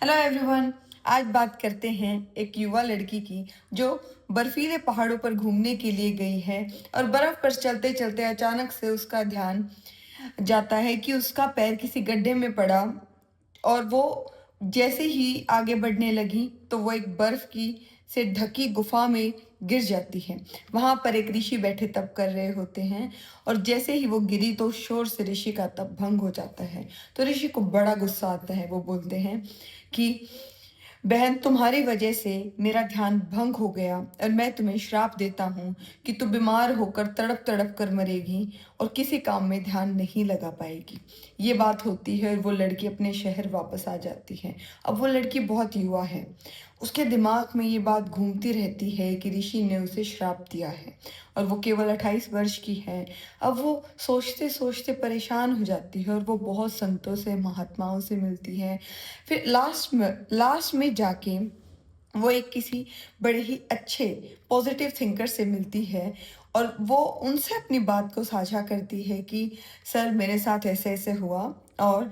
Hello everyone. आज बात करते हैं एक युवा लड़की की जो बर्फीले पहाड़ों पर घूमने के लिए गई है और बर्फ पर चलते चलते अचानक से उसका ध्यान जाता है कि उसका पैर किसी गड्ढे में पड़ा और वो जैसे ही आगे बढ़ने लगी तो वो एक बर्फ की से ढकी गुफा में गिर जाती है। वहां पर एक ऋषि बैठे तप कर रहे होते हैं और जैसे ही वो गिरी तो शोर से ऋषि का तप भंग हो जाता है। तो ऋषि को बड़ा गुस्सा आता है। वो बोलते हैं कि बहन, तुम्हारी वजह से मेरा ध्यान भंग हो गया और मैं तुम्हें श्राप देता हूँ कि तू बीमार होकर तड़प तड़प कर मरेगी और किसी काम में ध्यान नहीं लगा पाएगी। ये बात होती है और वो लड़की अपने शहर वापस आ जाती है। अब वो लड़की बहुत युवा है। उसके दिमाग में ये बात घूमती रहती है कि ऋषि ने उसे श्राप दिया है और वो केवल 28 वर्ष की है। अब वो सोचते सोचते परेशान हो जाती है और वो बहुत संतों से, महात्माओं से मिलती है। फिर लास्ट में जाके वो एक किसी बड़े ही अच्छे पॉजिटिव थिंकर से मिलती है और वो उनसे अपनी बात को साझा करती है कि सर, मेरे साथ ऐसे ऐसे हुआ और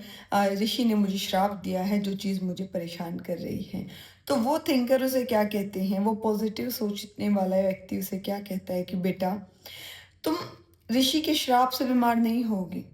ऋषि ने मुझे श्राप दिया है जो चीज़ मुझे परेशान कर रही है। तो वो थिंकर उसे क्या कहते हैं, वो पॉजिटिव सोचने वाला व्यक्ति उसे क्या कहता है कि बेटा, तुम ऋषि के श्राप से बीमार नहीं होगी।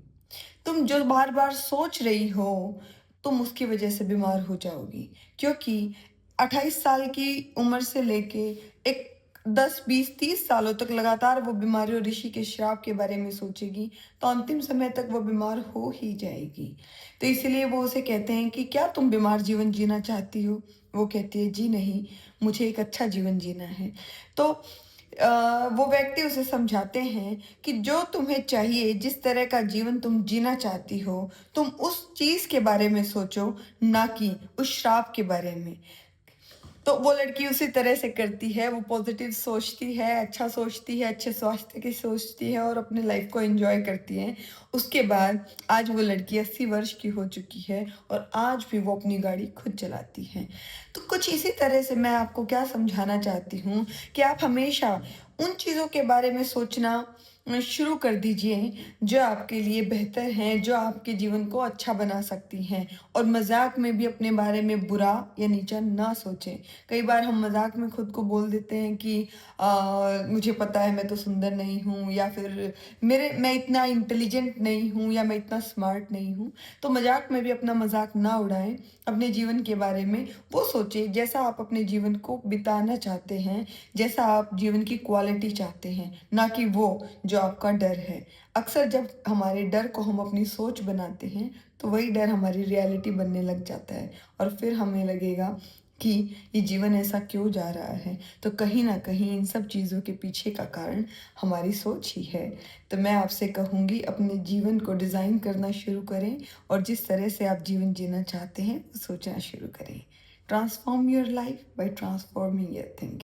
तुम जो बार बार सोच रही हो तुम उसकी वजह से बीमार हो जाओगी, क्योंकि 28 साल की उम्र से लेके एक 10 20 30 सालों तक लगातार वो बीमारी और ऋषि के श्राप के बारे में सोचेगी तो अंतिम समय तक वो बीमार हो ही जाएगी। तो इसलिए वो उसे कहते हैं कि क्या तुम बीमार जीवन जीना चाहती हो। वो कहती है जी नहीं, मुझे एक अच्छा जीवन जीना है। तो वो व्यक्ति उसे समझाते हैं कि जो तुम्हें चाहिए, जिस तरह का जीवन तुम जीना चाहती हो, तुम उस चीज़ के बारे में सोचो, ना कि उस श्राप के बारे में। तो वो लड़की उसी तरह से करती है। वो पॉजिटिव सोचती है, अच्छा सोचती है, अच्छे स्वास्थ्य की सोचती है और अपने लाइफ को एंजॉय करती है। उसके बाद आज वो लड़की 80 वर्ष की हो चुकी है और आज भी वो अपनी गाड़ी खुद चलाती है। तो कुछ इसी तरह से मैं आपको क्या समझाना चाहती हूँ कि आप हमेशा उन चीज़ों के बारे में सोचना शुरू कर दीजिए जो आपके लिए बेहतर हैं, जो आपके जीवन को अच्छा बना सकती हैं, और मजाक में भी अपने बारे में बुरा या नीचा ना सोचें। कई बार हम मजाक में खुद को बोल देते हैं कि मुझे पता है मैं तो सुंदर नहीं हूँ, या फिर मैं इतना इंटेलिजेंट नहीं हूँ, या मैं इतना स्मार्ट नहीं हूँ। तो मजाक में भी अपना मजाक ना उड़ाएं। अपने जीवन के बारे में वो सोचें जैसा आप अपने जीवन को बिताना चाहते हैं, जैसा आप जीवन की क्वालिटी चाहते हैं, ना कि वो जो आपका डर है। अक्सर जब हमारे डर को हम अपनी सोच बनाते हैं तो वही डर हमारी रियलिटी बनने लग जाता है और फिर हमें लगेगा कि ये जीवन ऐसा क्यों जा रहा है। तो कहीं ना कहीं इन सब चीज़ों के पीछे का कारण हमारी सोच ही है। तो मैं आपसे कहूँगी, अपने जीवन को डिज़ाइन करना शुरू करें और जिस तरह से आप जीवन जीना चाहते हैं वो सोचना शुरू करें। Transform your life by transforming your thinking.